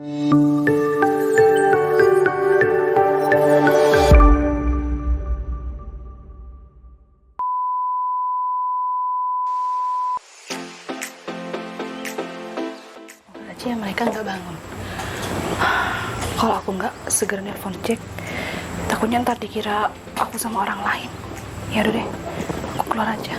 Aja mereka nggak bangun. Kalau aku nggak segera nelpon Jack, takutnya ntar dikira aku sama orang lain. Ya udah deh, aku keluar aja.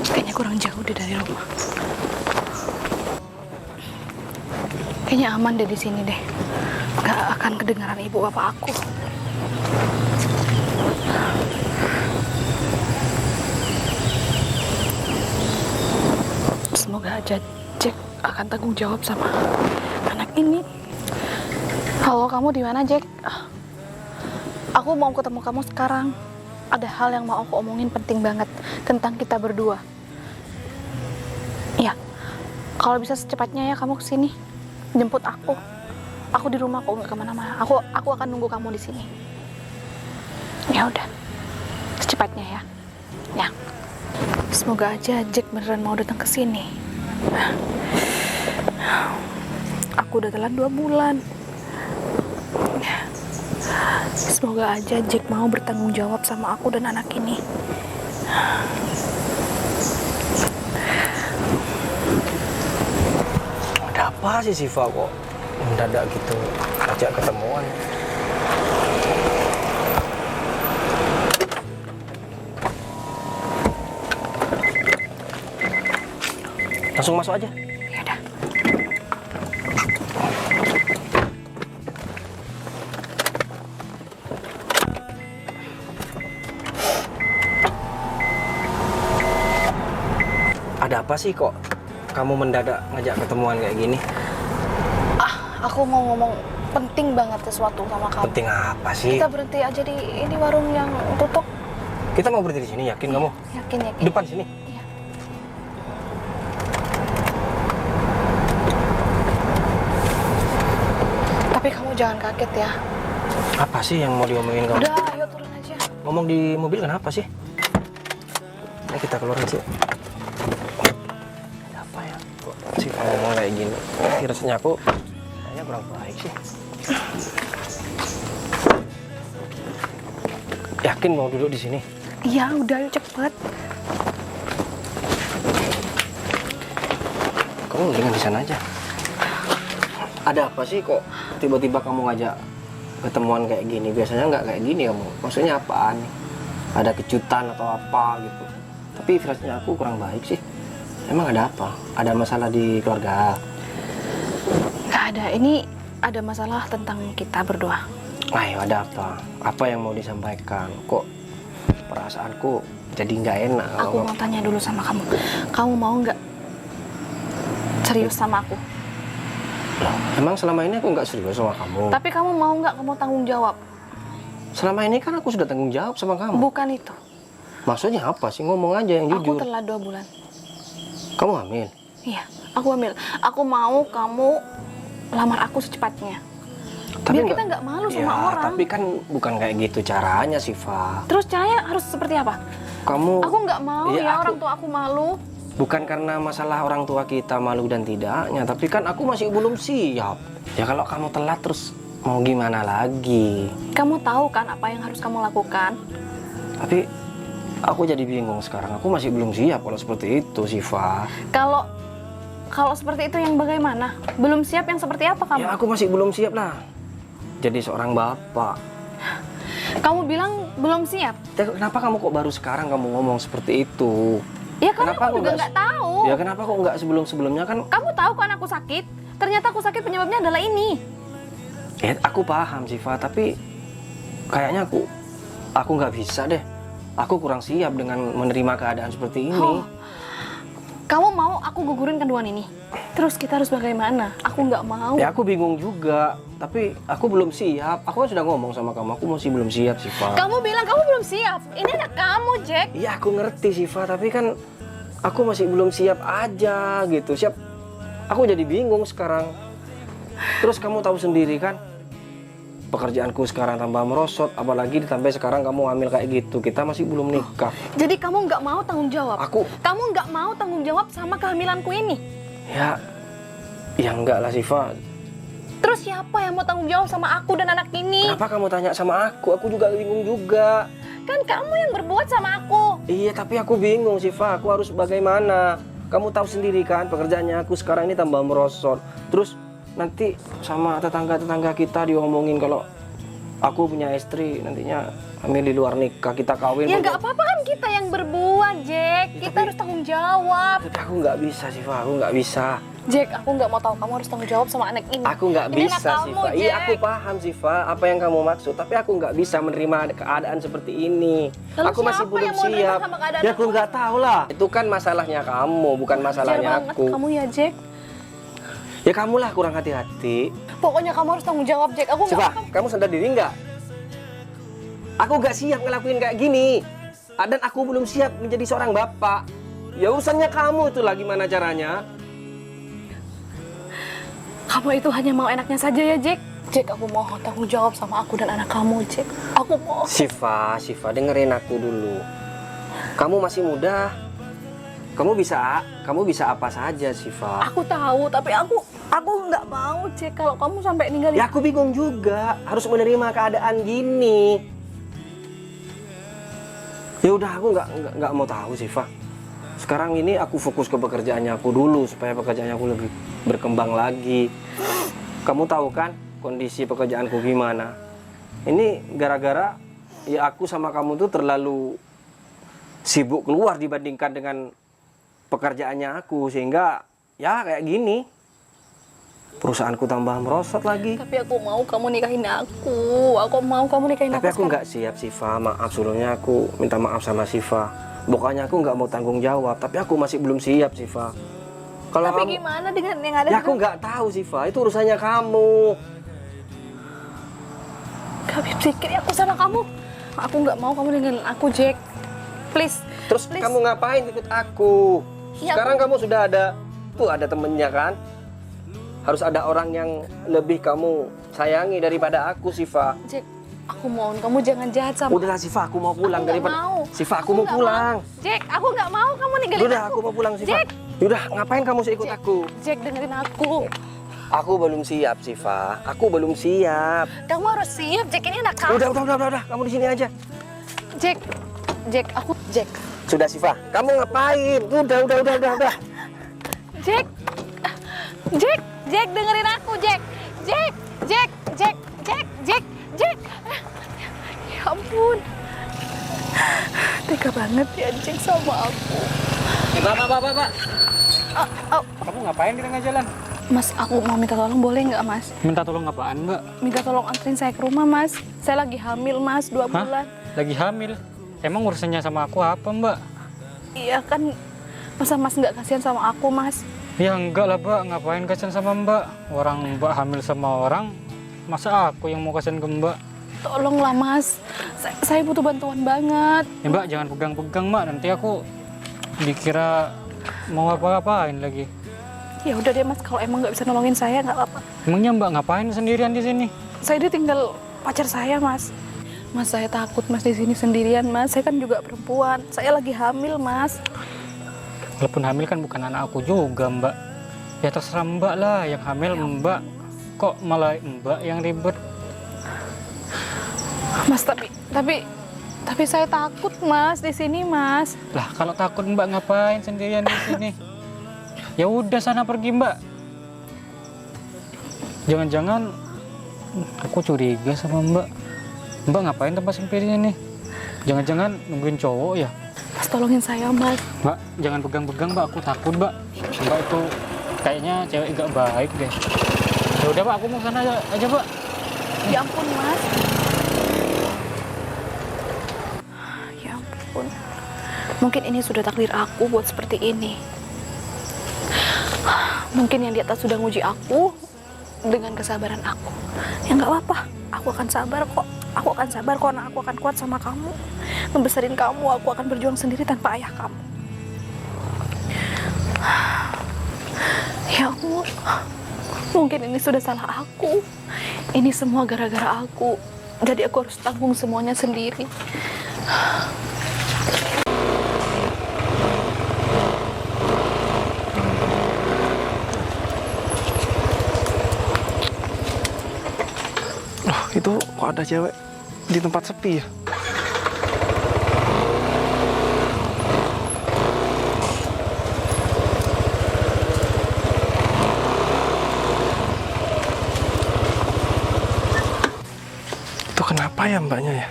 Kayaknya kurang jauh deh dari rumah. Kayaknya aman deh di sini deh. Gak akan kedengaran ibu bapak aku. Semoga aja Jack akan tanggung jawab sama anak ini. Halo, kamu di mana, Jack? Aku mau ketemu kamu sekarang. Ada hal yang mau aku omongin penting banget tentang kita berdua. Ya, kalau bisa secepatnya ya kamu kesini jemput aku. Aku di rumah kok, nggak kemana-mana. Aku akan nunggu kamu di sini. Ya udah, secepatnya ya. Ya, semoga aja Jack beneran mau datang ke sini. Aku udah telat 2 bulan. Semoga aja Jack mau bertanggung jawab sama aku dan anak ini. Ada apa sih Siva kok mendadak gitu ajak ketemuan? Langsung masuk aja. Ya udah. Ada apa sih kok kamu mendadak ngajak ketemuan kayak gini? Aku mau ngomong penting banget sesuatu sama kamu. Penting apa sih? Kita berhenti aja di ini warung yang tutup. Kita mau berhenti di sini, yakin kamu? Yakin. Depan sini. Iya. Tapi kamu jangan kaget ya. Apa sih yang mau diomongin kamu? Udah, ayo turun aja. Ngomong di mobil kenapa sih? Nah, kita keluar aja. Ada apa ya? Kok Siva ngomong kayak gini? Rasanya aku kayaknya kurang baik sih. Yakin mau duduk di sini? Iya, udah ayo cepet. Kamu mendingan di sana aja. Ada apa sih kok tiba-tiba kamu ngajak ketemuan kayak gini? Biasanya nggak kayak gini kamu. Maksudnya apaan nih? Ada kejutan atau apa gitu? Tapi rasanya aku kurang baik sih. Emang ada apa? Ada masalah di keluarga? Nggak ada, ini ada masalah tentang kita berdua. Ayo, ada apa? Apa yang mau disampaikan? Kok perasaanku jadi nggak enak? Aku mau tanya dulu sama kamu. Kamu mau nggak serius sama aku? Loh, emang selama ini aku nggak serius sama kamu? Tapi kamu mau nggak kamu tanggung jawab? Selama ini kan aku sudah tanggung jawab sama kamu. Bukan itu. Maksudnya apa sih? Ngomong aja yang Aku jujur. telat 2 bulan. Kamu hamil? Iya, aku hamil. Aku mau kamu lamar aku secepatnya. Tapi Biar kita nggak malu sama ya, orang. tapi kan bukan kayak gitu caranya, Siva. Terus caranya harus seperti apa? Kamu Aku nggak mau Iya, ya aku- orang tua aku malu. bukan karena masalah orang tua kita malu dan tidaknya, tapi kan aku masih belum siap. Ya kalau kamu telat terus mau gimana lagi? Kamu tahu kan apa yang harus kamu lakukan? Tapi aku jadi bingung sekarang. Aku masih belum siap kalau seperti itu, Siva. Kalau seperti itu yang bagaimana? Belum siap yang seperti apa kamu? Ya aku masih belum siap lah. Jadi seorang bapak. Kamu bilang belum siap. Kenapa kamu kok baru sekarang kamu ngomong seperti itu? Ya karena Kenapa aku juga nggak- nggak tahu. Ya kenapa kok nggak sebelum-sebelumnya kan? Kamu tahu kan aku sakit? Ternyata aku sakit penyebabnya adalah ini. Ya aku paham, Siva. Tapi kayaknya aku nggak bisa deh. Aku kurang siap dengan menerima keadaan seperti ini. Oh, kamu mau aku gugurin kandungan ini? Terus kita harus bagaimana? Aku nggak mau. Ya aku bingung juga. Tapi aku belum siap. Aku kan sudah ngomong sama kamu. Aku masih belum siap, Siva. Kamu bilang kamu belum siap. Ini anak kamu, Jack. Iya aku ngerti, Siva. Tapi kan aku masih belum siap aja gitu. Aku jadi bingung sekarang. Terus kamu tahu sendiri kan, pekerjaanku sekarang tambah merosot, apalagi ditambah sekarang kamu hamil kayak gitu. Kita masih belum nikah. Jadi kamu nggak mau tanggung jawab? Kamu nggak mau tanggung jawab sama kehamilanku ini? Ya enggak lah Siva. Terus siapa yang mau tanggung jawab sama aku dan anak ini? Kenapa kamu tanya sama aku? Aku juga bingung juga. Kan kamu yang berbuat sama aku. Iya, tapi aku bingung Siva. Aku harus bagaimana? Kamu tahu sendiri kan, pekerjaannya aku sekarang ini tambah merosot. Terus nanti sama tetangga-tetangga kita diomongin kalau aku punya istri nantinya hamil di luar nikah, kita kawin. Ya nggak apa-apa kan kita yang berbuat, Jack. Kita harus tanggung jawab. Tapi aku nggak bisa Siva, aku nggak bisa. Jack, aku nggak mau tahu, kamu harus tanggung jawab sama anak ini. Aku nggak Ini bisa anak kamu, Siva. Iya, Jack. aku paham Siva apa yang kamu maksud, tapi aku nggak bisa menerima keadaan seperti ini. Lalu Aku masih siapa belum yang mau nerima siap. sama keadaan Ya aku aku? nggak tahu lah. Itu kan masalahnya kamu, bukan Wajar masalahnya banget aku. kamu ya, Jack. Ya kamulah kurang hati-hati. Pokoknya kamu harus tanggung jawab, Jack. Aku nggak Siva, akan. kamu sadar diri nggak? Aku nggak siap ngelakuin kayak gini. Dan aku belum siap menjadi seorang bapak. Ya urusannya kamu itulah gimana caranya. Kamu itu hanya mau enaknya saja ya, Jack. Jack, aku mau tanggung jawab sama aku dan anak kamu, Jack. Aku mau. Siva, dengerin aku dulu. Kamu masih muda. Kamu bisa apa saja, Siva. Aku tahu, tapi aku nggak mau, Jack. Kalau kamu sampai ninggalin. Ya aku bingung juga, harus menerima keadaan gini. Ya udah, aku nggak mau tahu, Siva. Sekarang ini aku fokus ke pekerjaannya aku dulu supaya pekerjaannya aku lebih berkembang lagi. Kamu tahu kan kondisi pekerjaanku gimana? Ini gara-gara ya aku sama kamu tuh terlalu sibuk keluar dibandingkan dengan pekerjaannya aku, sehingga ya kayak gini. Perusahaanku tambah merosot lagi. Tapi aku mau kamu nikahin aku. Aku mau kamu nikahin Tapi aku. aku nggak siap, Siva. Maaf, sebelumnya aku minta maaf sama Siva. Pokoknya aku nggak mau tanggung jawab, tapi aku masih belum siap, Siva. Kalau Tapi kamu, gimana dengan yang ada? ya aku nggak tahu, Siva. Itu urusannya kamu. Gak pikir aku sama kamu. Aku nggak mau kamu dengan aku, Jack. Please. Terus Please. kamu ngapain ikut aku? Ya, Sekarang kamu sudah ada temennya kan? Harus ada orang yang lebih kamu sayangi daripada aku, Siva. Jack, aku mohon kamu jangan jahat sama. Udahlah, Siva, aku mau pulang Aku nggak daripada. mau. Siva, aku mau nggak pulang. Jack, aku nggak mau kamu ninggalin Udah, aku. aku mau pulang, Siva. Jack. Udah, ngapain kamu sih ikut Jack. aku? Jack, dengerin aku. Aku belum siap, Siva. Aku belum siap. Kamu harus siap, Jack. Ini anak kamu. Udah. Kamu di sini aja. Jack, Jack. Sudah, Siva. Kamu ngapain? Udah. Jack, dengerin aku, Jack. Jack. Ya ampun. Tega banget ya Jack sama aku. Pak. Oh, Kamu ngapain di tengah jalan? Mas, aku mau minta tolong, boleh nggak, Mas? Minta tolong apaan, Mbak? Minta tolong anterin saya ke rumah, Mas. Saya lagi hamil, Mas, 2 bulan. Lagi hamil? Emang urusannya sama aku apa, Mbak? Iya kan, masa Mas nggak kasihan sama aku, Mas? Ya enggak lah, Mbak. Ngapain kasihan sama Mbak? Orang Mbak hamil sama orang, masa aku yang mau kasihan ke Mbak? Tolonglah, Mas. Saya butuh bantuan banget. Ya, Mbak, jangan pegang-pegang, Mbak. Nanti aku dikira mau apa-apain lagi. Ya udah deh, Mas. Kalau emang nggak bisa nolongin saya, nggak apa-apa. Emangnya Mbak ngapain sendirian di sini? Saya ditinggal pacar saya, Mas. Mas, saya takut, Mas, di sini sendirian, Mas. Saya kan juga perempuan. Saya lagi hamil, Mas. Walaupun hamil kan bukan anak aku juga, Mbak. Ya terserah Mbak lah, yang hamil Mbak. Kok malah Mbak yang ribet? Mas, tapi saya takut, Mas, di sini, Mas. Lah, kalau takut Mbak ngapain sendirian di sini? Ya udah sana pergi, Mbak. Jangan-jangan aku curiga sama Mbak. Mbak ngapain tempat sempit ini? Jangan-jangan nungguin cowok ya? Mas, tolongin saya, Mas. Mbak, jangan pegang-pegang, Mbak. Aku takut, Mbak. Mbak itu kayaknya cewek gak baik deh. Ya udah, Pak. Aku mau sana aja, Pak. Ya ampun, Mas. Ya ampun. Mungkin ini sudah takdir aku buat seperti ini. Mungkin yang di atas sudah nguji aku dengan kesabaran aku. Ya nggak apa-apa. Aku akan sabar kok. Aku akan sabar kok, nah, aku akan kuat sama kamu. Ngebesarin kamu, aku akan berjuang sendiri tanpa ayah kamu. Ya ampun. Mungkin ini sudah salah aku. Ini semua gara-gara aku. Jadi aku harus tanggung semuanya sendiri. Loh, itu kok ada cewek di tempat sepi ya? Itu kenapa ya mbaknya ya?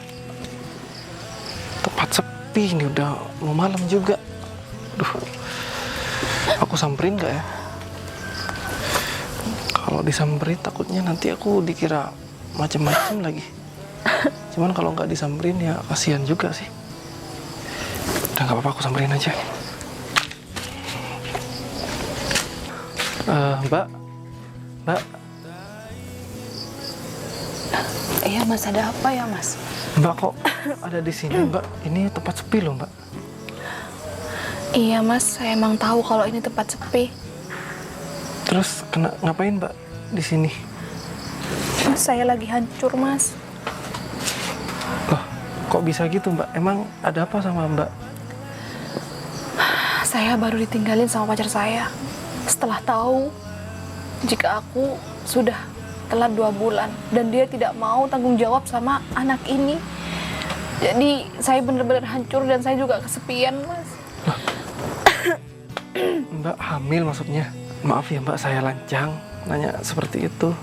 Tempat sepi ini udah mau malam juga. Duh, aku samperin nggak ya? Kalau disamperin takutnya nanti aku dikira macem-macem lagi. Cuman kalau nggak disamperin ya kasihan juga sih. Udah nggak apa-apa, aku samperin aja. Mbak, mbak, Iya mas, ada apa ya mas? mbak kok ada di sini mbak? Ini tempat sepi loh mbak. Iya mas, saya emang tahu kalau ini tempat sepi. Terus ngapain mbak di sini? Mas, saya lagi hancur mas. Loh, kok bisa gitu mbak? Emang ada apa sama mbak? Saya baru ditinggalin sama pacar saya. Setelah tahu jika aku sudah telat 2 bulan dan dia tidak mau tanggung jawab sama anak ini. Jadi saya benar-benar hancur dan saya juga kesepian mas. Mbak hamil maksudnya? Maaf ya mbak, saya lancang nanya seperti itu.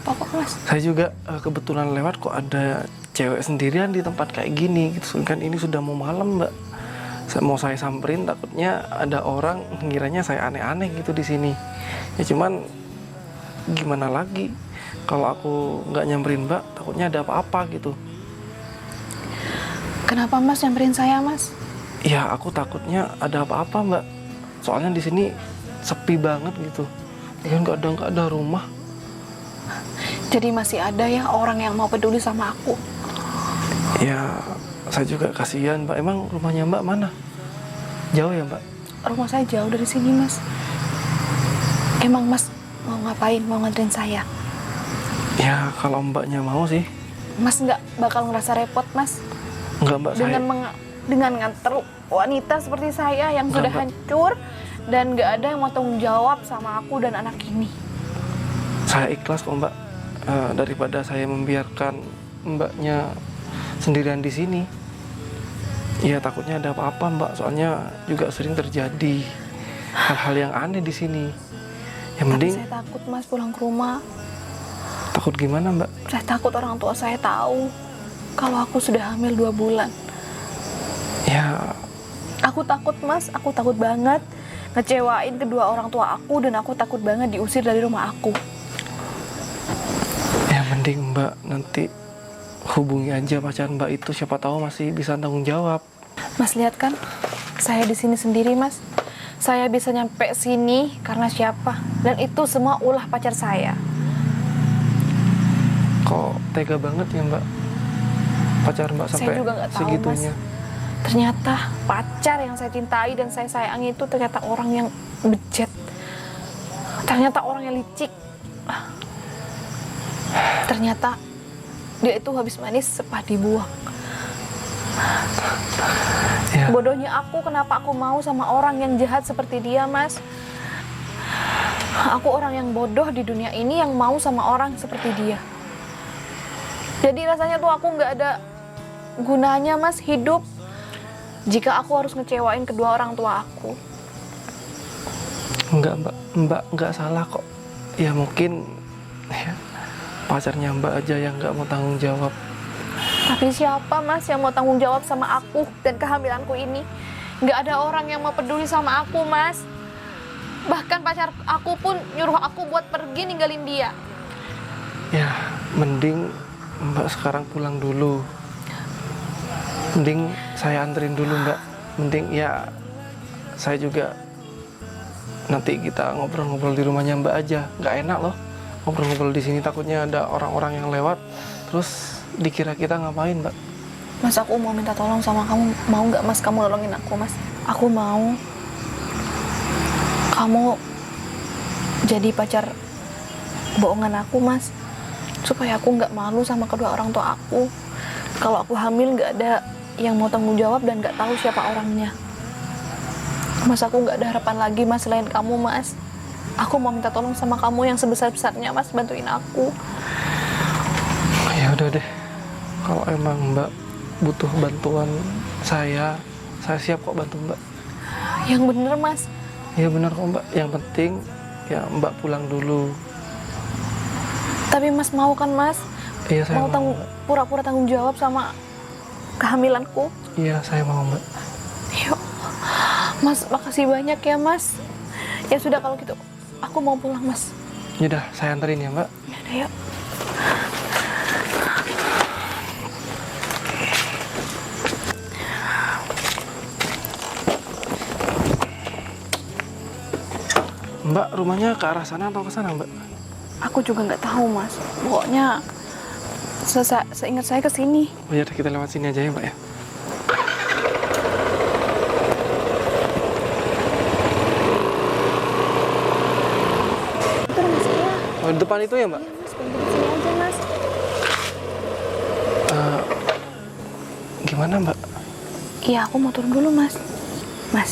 Apa-apa mas? Saya juga kebetulan lewat kok ada cewek sendirian di tempat kayak gini gitu. Kan ini sudah mau malam mbak. Mau saya samperin takutnya ada orang ngiranya saya aneh-aneh gitu di sini. Ya cuman gimana lagi? Kalau aku nggak nyamperin mbak, takutnya ada apa-apa gitu. Kenapa mas nyamperin saya mas? Ya aku takutnya ada apa-apa mbak. Soalnya di sini sepi banget gitu. Ya nggak ada rumah. Jadi masih ada ya orang yang mau peduli sama aku. Ya saya juga kasihan mbak. Emang rumahnya mbak mana? Jauh ya mbak? Rumah saya jauh dari sini mas. Emang mas mau ngapain? Mau nganterin saya? Ya kalau mbaknya mau sih. Mas nggak bakal ngerasa repot mas Enggak mbak, dengan nganter wanita seperti saya yang Enggak, sudah Mbak. hancur dan nggak ada yang mau tanggung jawab sama aku dan anak ini. saya ikhlas kok mbak. Daripada saya membiarkan mbaknya sendirian di sini. Ya takutnya ada apa-apa mbak. Soalnya juga sering terjadi hal-hal yang aneh di sini. Ya Tapi mending saya takut mas pulang ke rumah. takut gimana mbak? Saya takut orang tua saya tahu kalau aku sudah hamil 2 bulan. Ya Aku takut mas, aku takut banget ngecewain kedua orang tua aku dan aku takut banget diusir dari rumah aku. ya mending mbak nanti hubungi aja pacar mbak itu, siapa tahu masih bisa tanggung jawab. Mas lihat kan, saya di sini sendiri mas. Saya bisa nyampe sini karena siapa? Dan itu semua ulah pacar saya. Kok tega banget ya mbak? Pacar mbak Saya sampai juga nggak tahu, segitunya. Mas. Ternyata pacar yang saya cintai dan saya sayangi itu ternyata orang yang bejat. Ternyata orang yang licik. Ternyata dia itu habis manis sepah dibuang. Ya. Bodohnya aku, kenapa aku mau sama orang yang jahat seperti dia, Mas? Aku orang yang bodoh di dunia ini yang mau sama orang seperti dia. Jadi rasanya tuh aku nggak ada gunanya, Mas, hidup jika aku harus ngecewain kedua orang tua aku. Enggak mbak enggak salah kok. Ya mungkin ya, pacarnya mbak aja yang nggak mau tanggung jawab. Tapi siapa mas yang mau tanggung jawab sama aku dan kehamilanku ini? Nggak ada orang yang mau peduli sama aku mas. Bahkan pacar aku pun nyuruh aku buat pergi ninggalin dia. Ya mending mbak sekarang pulang dulu. Mending saya anterin dulu mbak. Mending ya saya juga nanti kita ngobrol-ngobrol di rumahnya mbak aja. Nggak enak loh ngobrol-ngobrol di sini, takutnya ada orang-orang yang lewat terus dikira kita ngapain mbak. Mas, aku mau minta tolong sama kamu. Mau nggak mas kamu nolongin aku mas? Aku mau kamu jadi pacar bohongan aku, Mas. Supaya aku nggak malu sama kedua orang tua aku. Kalau aku hamil nggak ada yang mau tanggung jawab dan nggak tahu siapa orangnya. Mas, aku nggak ada harapan lagi, Mas, selain kamu, Mas. Aku mau minta tolong sama kamu yang sebesar-besarnya, Mas, bantuin aku. Ya udah deh, kalau emang Mbak butuh bantuan saya siap kok bantu Mbak. Yang bener, Mas. Iya benar kok Mbak, yang penting ya Mbak pulang dulu. Tapi Mas mau kan, Mas? Iya saya mau. Pura-pura tanggung jawab sama kehamilanku. Iya saya mau Mbak. Yuk, Mas, makasih banyak ya, Mas. Ya sudah kalau gitu, aku mau pulang, Mas. Yaudah saya anterin ya Mbak. Yaudah, yuk. Mbak rumahnya ke arah sana atau ke sana Mbak? Aku juga nggak tahu, Mas. Pokoknya seingat saya ke sini. Oh ya kita lewat sini aja ya Mbak ya. Itu rumah saya. Oh di depan itu ya Mbak? Iya, Mas, berhenti di sini aja, Mas. Gimana Mbak? Iya, aku mau turun dulu, Mas. Mas,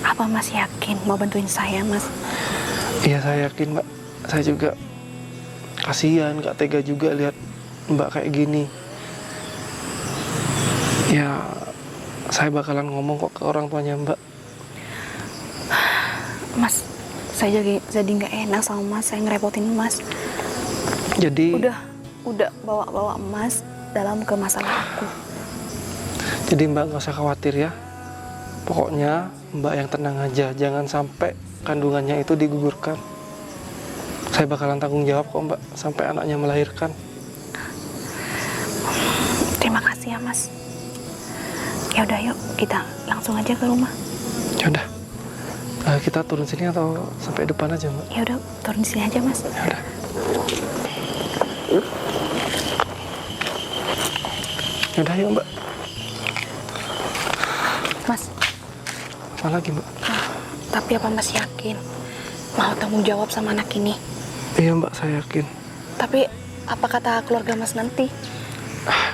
apa Mas yakin mau bantuin saya, Mas? Iya saya yakin Mbak. Saya juga kasihan, gak tega juga lihat Mbak kayak gini. Ya saya bakalan ngomong kok ke orang tuanya Mbak. Mas, saya jadi nggak enak sama Mas. Saya ngerepotin Mas. Jadi Udah bawa Mas dalam ke masalah aku. Jadi Mbak nggak usah khawatir ya. Pokoknya Mbak yang tenang aja, jangan sampai kandungannya itu digugurkan. Saya bakalan tanggung jawab kok Mbak sampai anaknya melahirkan. Terima kasih ya, Mas. Ya udah, yuk kita langsung aja ke rumah. Ya udah, kita turun sini atau sampai depan aja Mbak? Ya udah, turun di sini aja, Mas. Ya udah. Ya udah yuk Mbak. Mas, Apa lagi Mbak? tapi apa Mas yakin mau tanggung jawab sama anak ini? Iya Mbak, saya yakin. Tapi apa kata keluarga Mas nanti?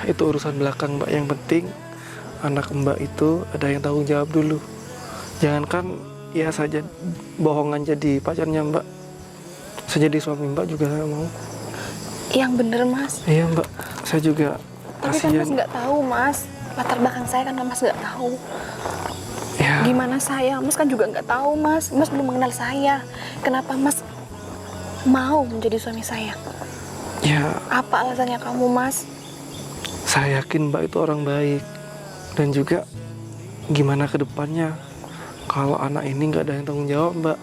Itu urusan belakang Mbak. Yang penting anak Mbak itu ada yang tanggung jawab dulu. Jangankan ya saja bohongan jadi pacarnya Mbak, saya jadi suami Mbak juga saya mau. Yang bener, Mas. Iya Mbak, saya juga Tapi kan kasihan. Mas nggak tahu, Mas. Latar belakang saya kan Mas nggak tahu. Ya, Gimana saya? Mas kan juga nggak tahu, Mas. Mas belum mengenal saya. Kenapa Mas mau menjadi suami saya? ya Apa alasannya kamu, Mas? saya yakin Mbak itu orang baik. Dan juga gimana ke depannya kalau anak ini nggak ada yang tanggung jawab Mbak.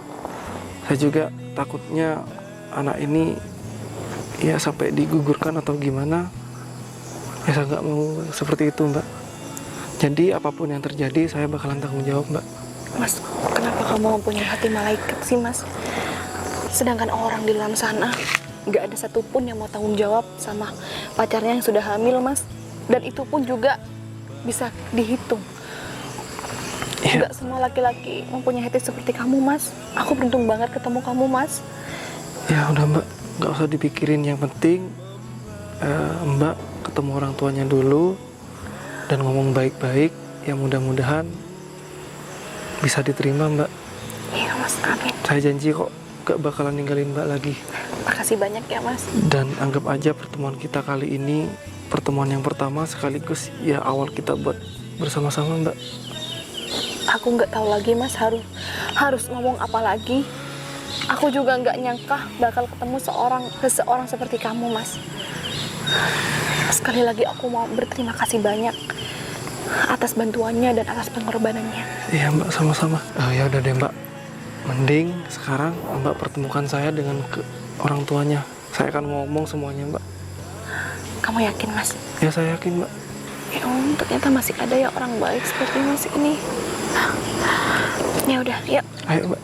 Saya juga takutnya anak ini ya sampai digugurkan atau gimana. Ya saya nggak mau seperti itu Mbak. Jadi apapun yang terjadi saya bakalan tanggung jawab Mbak. Mas, kenapa kamu mempunyai hati malaikat sih, Mas? Sedangkan orang di dalam sana nggak ada satupun yang mau tanggung jawab sama pacarnya yang sudah hamil, Mas. Dan itu pun juga bisa dihitung. Ya, Nggak semua laki-laki mempunyai hati seperti kamu, Mas. Aku beruntung banget ketemu kamu, Mas. ya udah Mbak, nggak usah dipikirin. Yang penting Mbak ketemu orang tuanya dulu dan ngomong baik-baik. Ya mudah-mudahan bisa diterima Mbak. Iya, Mas. Amin. Saya janji kok gak bakalan ninggalin Mbak lagi. Makasih banyak ya, Mas. Dan anggap aja pertemuan kita kali ini pertemuan yang pertama sekaligus ya awal kita buat bersama-sama Mbak. Aku nggak tahu lagi, Mas, harus ngomong apa lagi. Aku juga nggak nyangka bakal ketemu seseorang seperti kamu, Mas. Sekali lagi aku mau berterima kasih banyak atas bantuannya dan atas pengorbanannya. Iya Mbak, sama-sama. Ya udah deh Mbak, mending sekarang Mbak pertemukan saya dengan orang tuanya. Saya akan ngomong semuanya Mbak. Kamu yakin, Mas? Ya saya yakin Mbak. Ya ampun, ternyata masih ada ya orang baik seperti Mas ini. Ya udah, yuk. Ayo Mbak.